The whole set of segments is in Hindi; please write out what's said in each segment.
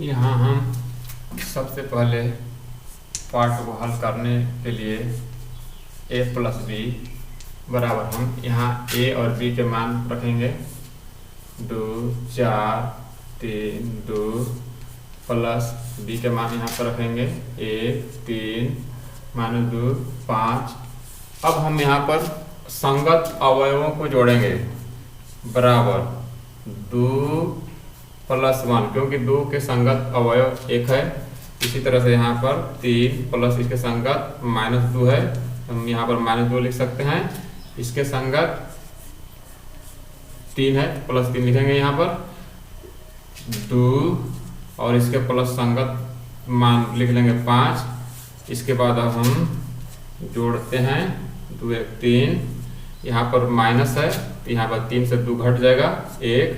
यहाँ हम सबसे पहले पार्ट को हल करने के लिए a प्लस बी बराबर हम यहाँ a और b के मान रखेंगे 2 4 3 2 प्लस b के मान यहाँ पर रखेंगे 1 3 -2 5। अब हम यहाँ पर संगत अवयवों को जोड़ेंगे बराबर 2 प्लस 1, क्योंकि 2 के संगत अवयव 1 है। इसी तरह से यहाँ पर 3 प्लस इसके संगत -2 है, हम यहाँ पर -2 लिख सकते हैं। इसके संगत 3 है, प्लस 3 लिखेंगे यहाँ पर 2 और इसके प्लस संगत मान लिख लेंगे 5। इसके बाद अब हम जोड़ते हैं 2 1 3, यहाँ पर माइनस है तो यहाँ पर 3 से 2 घट जाएगा 1,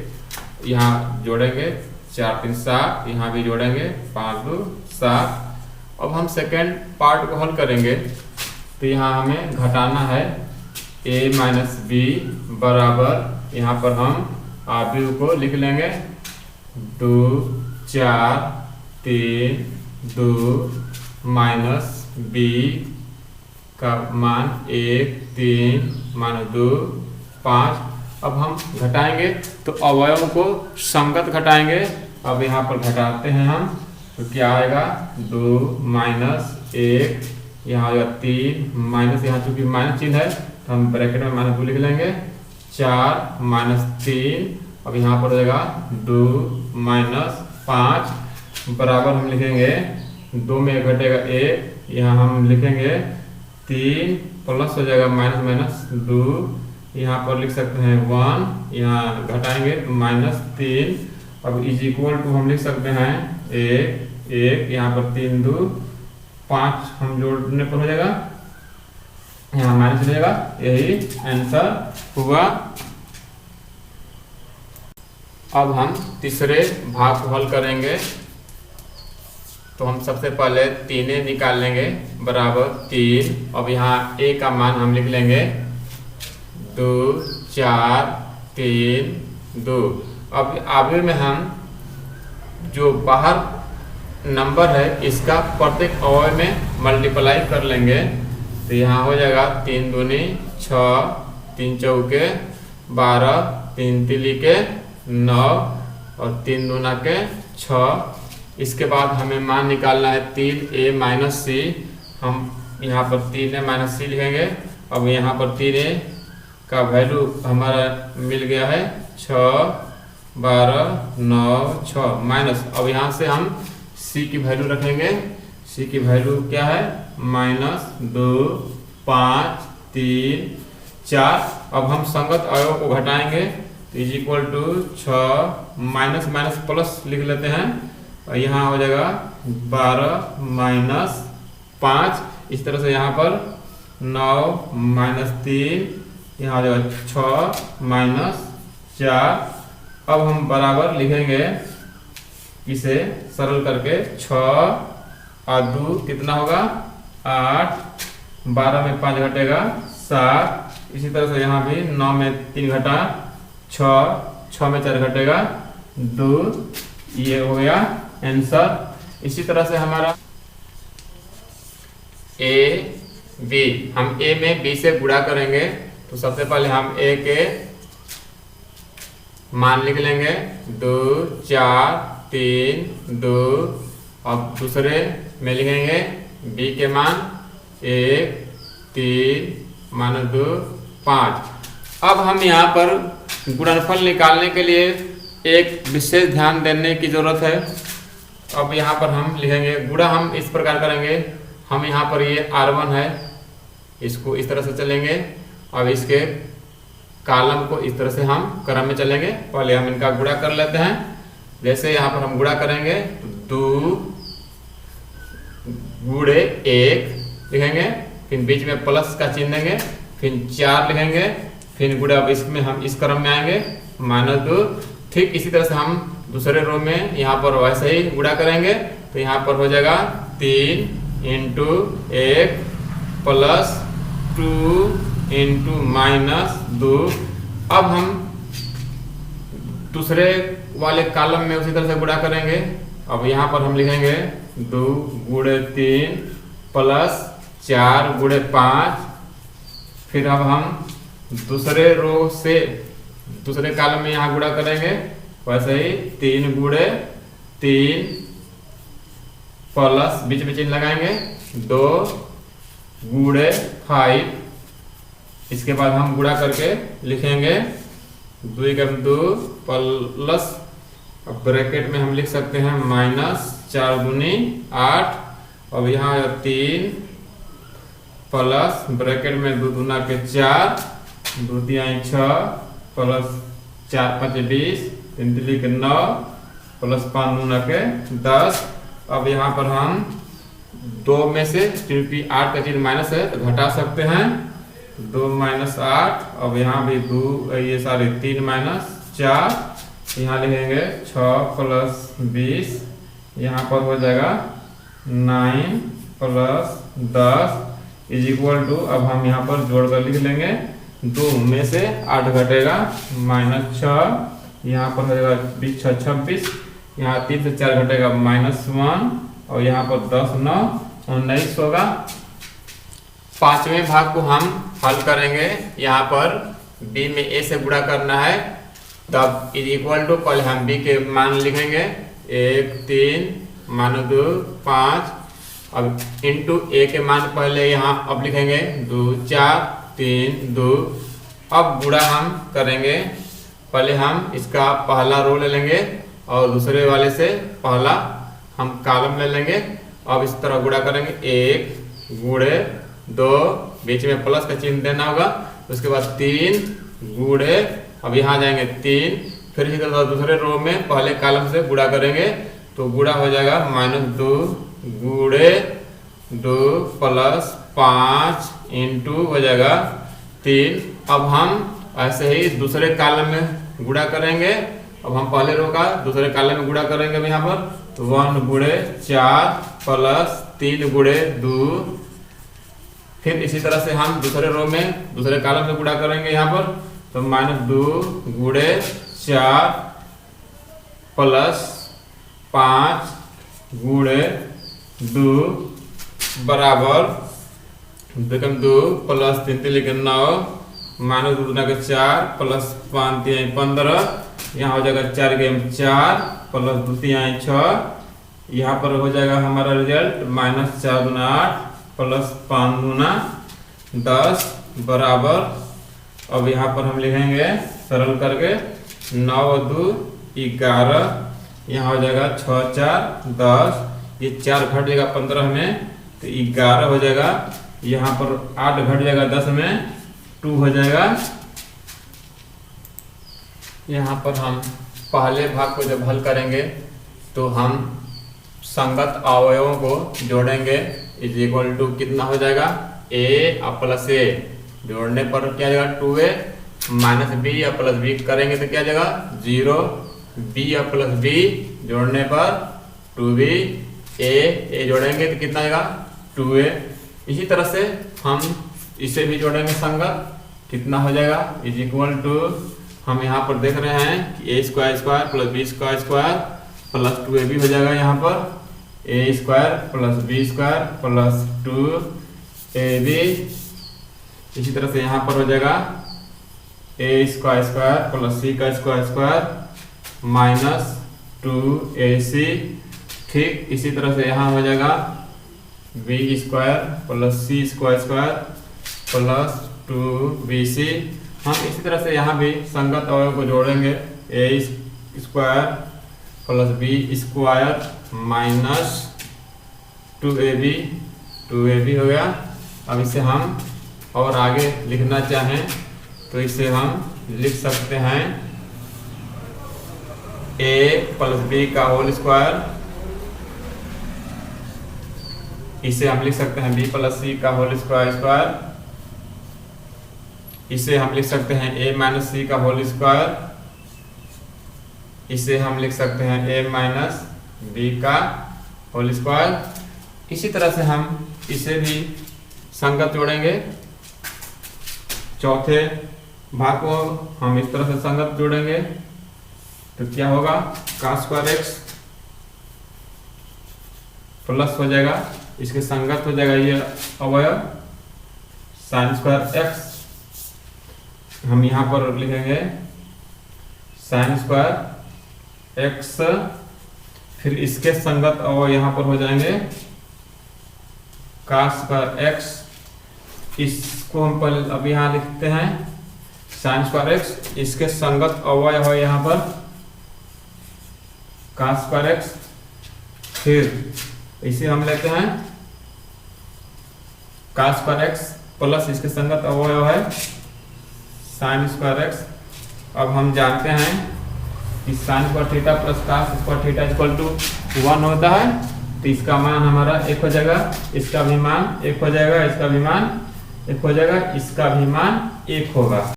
यहाँ जोड़ेंगे 4 3 7, यहाँ भी जोड़ेंगे 5 2 7। अब हम सेकेंड पार्ट को हल करेंगे तो यहाँ हमें घटाना है a माइनस बी बराबर, यहाँ पर हम आव्यूह को लिख लेंगे 2 4 3 2 माइनस बी का मान 1 3 -2 5। अब हम घटाएंगे तो अवयवों को संगत घटाएंगे। अब यहाँ पर घटाते हैं हम तो क्या आएगा 2 -1, यहाँ आएगा 3 माइनस, यहाँ चूंकि माइनस चिन्ह है तो हम ब्रैकेट में -2 लिख लेंगे 4 -3। अब यहाँ पर हो जाएगा 2 -5 बराबर हम लिखेंगे 2 में घटेगा 1, यहाँ हम लिखेंगे 3 प्लस हो जाएगा -2, यहाँ पर लिख सकते हैं 1, यहाँ घटाएंगे तो -3। अब इज इक्वल टू हम लिख सकते हैं 1 1, यहाँ पर 3 2 5, हम जोड़ने पर हो जाएगा यहाँ माइनस हो जाएगा। यही आंसर हुआ। अब हम तीसरे भाग को हल करेंगे तो हम सबसे पहले 3 निकाल लेंगे बराबर 3। अब यहाँ a का मान हम लिख लेंगे 2 4 3 2। अब आगे में हम जो बाहर नंबर है इसका प्रत्येक अवयव में मल्टीप्लाई कर लेंगे तो यहाँ हो जाएगा 3 दूनी 6, 3 चौके 12, 3 तिली के 9 और 3 दूना के 6। इसके बाद हमें मान निकालना है 3a माइनस सी, हम यहाँ पर 3a माइनस सी लिखेंगे। अब यहाँ पर 3a का वैल्यू हमारा मिल गया है 6 12 9 6 माइनस। अब यहाँ से हम c की वैल्यू रखेंगे, c की वैल्यू क्या है -2 5 3 4। अब हम संगत अवयव को घटाएंगे तो is equal to 6 minus minus plus लिख लेते हैं और यहाँ हो जाएगा 12 -5। इस तरह से यहाँ पर 9 -3, यहाँ हो जाएगा 6 -4। अब हम बराबर लिखेंगे, इसे सरल करके 6 और 2 कितना होगा 8, 12 में 5 घटेगा 7। इसी तरह से यहाँ भी 9 में 3 घटा 6, 6 में 4 घटेगा 2। ये हो गया आंसर। इसी तरह से हमारा a b, हम a में b से गुणा करेंगे तो सबसे पहले हम a के मान लिख लेंगे 2 4 3 2। अब दूसरे में लिखेंगे b के मान 1 3 -2 5। अब हम यहाँ पर गुणनफल निकालने के लिए एक विशेष ध्यान देने की जरूरत है। अब यहाँ पर हम लिखेंगे गुणा, हम इस प्रकार करेंगे, हम यहाँ पर ये r1 है, इसको इस तरह से चलेंगे। अब इसके कॉलम को इस तरह से हम क्रम में चलेंगे। पहले हम इनका गुणा कर लेते हैं। जैसे यहाँ पर हम गुणा करेंगे तो 2 गुणे 1 लिखेंगे, फिर बीच में प्लस का चिन्ह देंगे, फिर 4 लिखेंगे, फिर गुणा। अब इसमें हम इस क्रम में आएंगे -2। ठीक इसी तरह से हम दूसरे रो में यहाँ पर वैसे ही गुणा करेंगे तो यहाँ पर हो जाएगा 3 × 1 प्लस 2 × -2। अब हम दूसरे वाले कॉलम में उसी तरह से गुणा करेंगे। अब यहाँ पर हम लिखेंगे 2 गुणे 3 प्लस 4 गुणे 5। फिर अब हम दूसरे रो से दूसरे कॉलम में यहाँ गुणा करेंगे, वैसे ही 3 गुणे 3 प्लस बीच में चिन्ह लगाएंगे 2 गुणे 5। इसके बाद हम गुणा करके लिखेंगे 2 × 2 प्लस, अब ब्रैकेट में हम लिख सकते हैं -4 दूनी 8। अब यहाँ 3 प्लस ब्रैकेट में 2 दूना के 4, 2 तिहाई 6 प्लस 4 × 5 = 20, 3 तिली के 9 प्लस 5 दूना के 10। अब यहाँ पर हम 2 में से क्योंकि 8 का चिन्ह माइनस है तो घटा सकते हैं, 2 - 8। अब यहाँ भी 2 ये सारे 3 - 4, यहाँ लिखेंगे 6 प्लस 20, यहाँ पर हो जाएगा 9 प्लस 10 = अब हम यहाँ पर जोड़कर लिख लेंगे 2 में से 8 घटेगा -6, यहाँ पर हो जाएगा 20 × 6 = 26, यहाँ 3 से 4 घटेगा -1 और यहाँ पर 10 × 9 = 19 होगा। पांचवें भाग को हम हल करेंगे। यहाँ पर b में a से गुणा करना है, तब = पहले हम b के मान लिखेंगे 1 3 - 2 5। अब इंटू a के मान पहले यहाँ अब लिखेंगे 2 4 3 2। अब गुणा हम करेंगे, पहले हम इसका पहला रो ले लेंगे और दूसरे वाले से पहला हम कॉलम ले लेंगे। अब इस तरह गुणा करेंगे 1 गुणे 2, बीच में प्लस का चिन्ह देना होगा। उसके बाद 3 गुणे, अब यहाँ जाएंगे 3, फिर इसी तरह दूसरे रो में पहले कॉलम से गुणा करेंगे तो गुणा हो जाएगा -2 गुणे 2 प्लस 5 इंटू हो जाएगा 3। अब हम ऐसे ही दूसरे कॉलम में गुणा करेंगे। अब हम पहले रो का दूसरे कॉलम में गुणा करेंगे यहाँ पर, तो 1 गुणे 4 प्लस 3 गुणे 2। फिर इसी तरह से हम दूसरे रो में दूसरे कॉलम में गुणा करेंगे यहाँ पर, तो -2 गुणे 4 प्लस 5 गुणे 2 बराबर 2 × 2 प्लस 3 तिली के 9 -2 दूना के 4 प्लस 5 तिहाई 15। यहाँ हो जाएगा 4 × 4 प्लस 2 तिहाई 6। यहाँ पर हो जाएगा हमारा रिजल्ट -4 दूना 8 प्लस 5 दूना 10 बराबर। अब यहाँ पर हम लिखेंगे सरल करके 9 × 2 11, यहाँ हो जाएगा 6 × 4 10, ये 4 घट जाएगा 15 में तो 11 हो जाएगा। यहाँ पर 8 घट जाएगा 10 में 2 हो जाएगा। यहाँ पर हम पहले भाग को जब हल करेंगे तो हम संगत अवयवों को जोड़ेंगे, = कितना हो जाएगा a प्लस a, जोड़ने पर क्या जाएगा 2a -b प्लस b करेंगे तो क्या जाएगा 0, b प्लस b जोड़ने पर 2b, a जोड़ेंगे तो कितना आएगा 2a। इसी तरह से हम इसे भी जोड़ेंगे संगत, कितना हो जाएगा = हम यहाँ पर देख रहे हैं कि a² plus b² plus 2ab हो जाएगा। यहाँ पर a² plus b² plus 2ab। इसी तरह से यहाँ पर हो जाएगा a² plus c² minus 2ac। ठीक इसी तरह से यहाँ हो जाएगा b² plus c² plus 2bc। हम इसी तरह से यहाँ भी संगत अवयव को जोड़ेंगे, a² plus b² minus 2ab हो गया। अब इसे हम और आगे लिखना चाहें तो इसे हम लिख सकते हैं a प्लस b का होल स्क्वायर, इसे हम लिख सकते हैं b प्लस c का होल स्क्वायर, इसे हम लिख सकते हैं a माइनस c का होल स्क्वायर, इसे हम लिख सकते हैं a माइनस b का होल स्क्वायर। इसी तरह से हम इसे भी संगत जोड़ेंगे। चौथे भाग को हम इस तरह से संगत जोड़ेंगे तो क्या होगा cos² x प्लस हो जाएगा, इसके संगत हो जाएगा ये अवयव साइन स्क्वायर एक्स। हम यहाँ पर लिखेंगे साइन स्क्वायर एक्स, फिर इसके संगत अवयव यहाँ पर हो जाएंगे कॉस स्क्वायर एक्स। इसको हम पहले अब यहाँ लिखते हैं साइन स्क्वायर एक्स, इसके संगत अवयव है यहाँ पर कॉस स्क्वायर एक्स। फिर इसे हम लेते हैं कॉस स्क्वायर एक्स प्लस इसके संगत अवयव है साइन स्क्वायर एक्स। अब हम जानते हैं कि sine square theta plus cos square theta equal to 1 होता है, तो इसका मान हमारा 1 हो जाएगा, इसका भी मान 1 हो जाएगा, इसका भी मान 1 हो जाएगा, इसका भी मान 1 होगा।